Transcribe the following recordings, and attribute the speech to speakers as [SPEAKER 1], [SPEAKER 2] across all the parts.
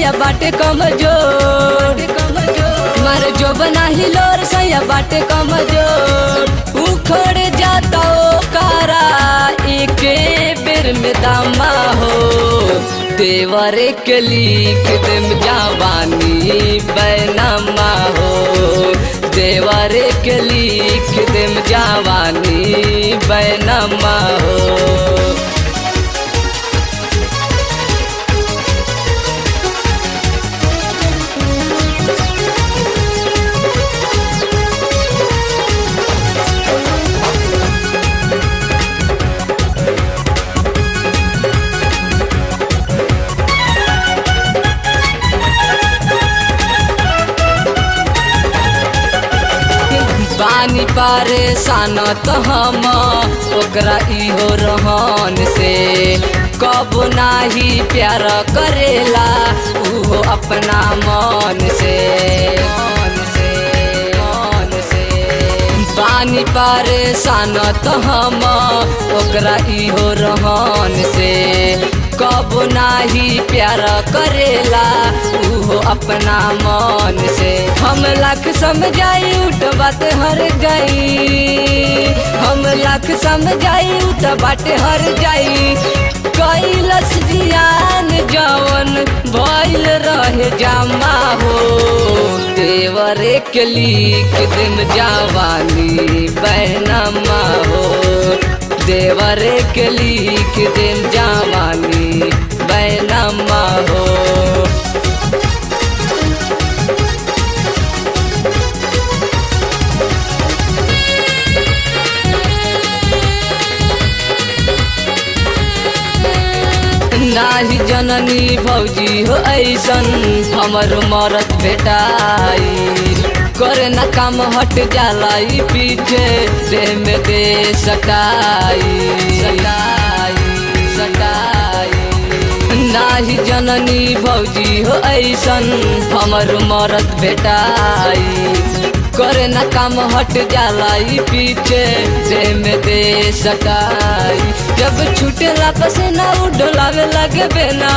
[SPEAKER 1] सैया बाटे कमजोर, मार जो बना हिलोर सैया बाटे कमजोर। उखड़ जाता ओ कारा एके बेर में दामा हो, देवरे के लिख देम जवानी बैनामा हो, देवरे के लिख देम जवानी बैनामा हो। पानी परेशान तो हम ओकरा इहो रहन से, कब नाही प्यार करेला उहो अपना मन से। पानी परेशान तो हम ओकरा इहो रहन से, कब नाही प्यार करेला उहो अपना मन से। हम लाख समझाई उठ बात हर गई, हम लाख समझाई उठ बात हर जाई। कैलस जियान जवन भइल रहे जमा हो, देवरे के लिख देम जवानी बैनामा हो, देवरे के लिख देम जवानी बैनामा हो। नाही जननी भौजी हो ऐसन हमर मरद बेटाई, करे न काम हट जाला पीछे देह में दे सटाई सटाई सटाई। नाही जननी भौजी हो ऐसन हमर मरद बेटाई, करे न काम हट जाला पीछे देह में दे सटाई। जब छूटेला पसीना उडोलावे लगे बेना,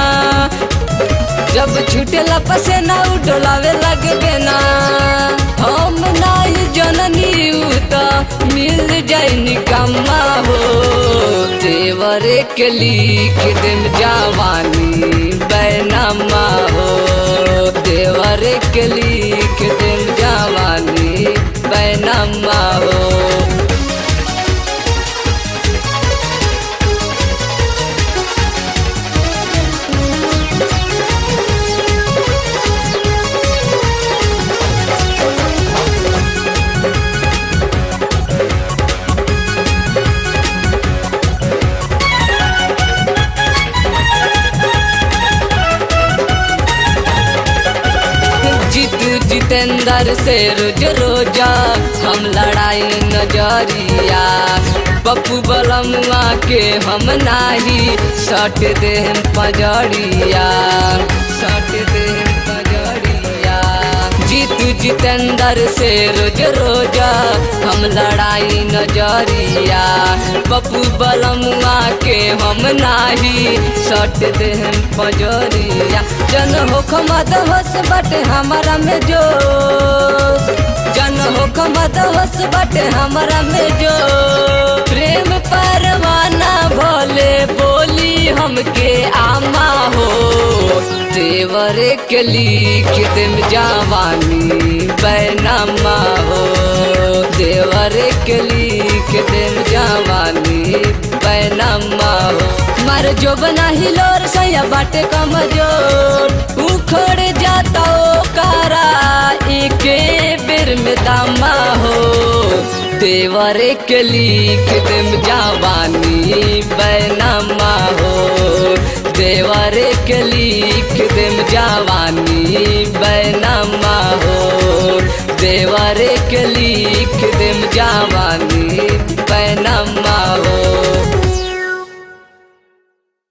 [SPEAKER 1] जब छूटेला पसीना उडोलावे लगे बेना। हम नाही जननी उता मिल जाई निकम्मा हो, देवरे के लिख देम जवानी बैनामा हो, देवरे के लिख देम जवानी बैनामा हो। जितेंद्र से रोज रोजा हम लड़ाई नजरिया, पप्पू बलमुआ के हम नाही सट दे पजड़िया, सट दे पजड़िया। जीतू जितेंद्र से रोज रोजा हम लड़ाई नजरिया, पप्पू बलमुआ के हम नाही सट दे पजड़िया। जन हो खमद होस बटे हमारा में जो, जन हो खमद होस बटे हमारा में जो। प्रेम परवाना भोले बोली हमके आमा हो, देवरे के लिख देम जवानी बैनामा हो, देवरे के लिख देम जवानी बैनामा हो। मार जो बना हिलोर सैया बाटे कमजोर, उखड़ जाता ओ कारा एके बेर में दामा हो, देवरे के लिख देम जवानी बैनामा हो, देवरे के लिख देम जवानी बैनामा हो, देवरे के लिख देम जवानी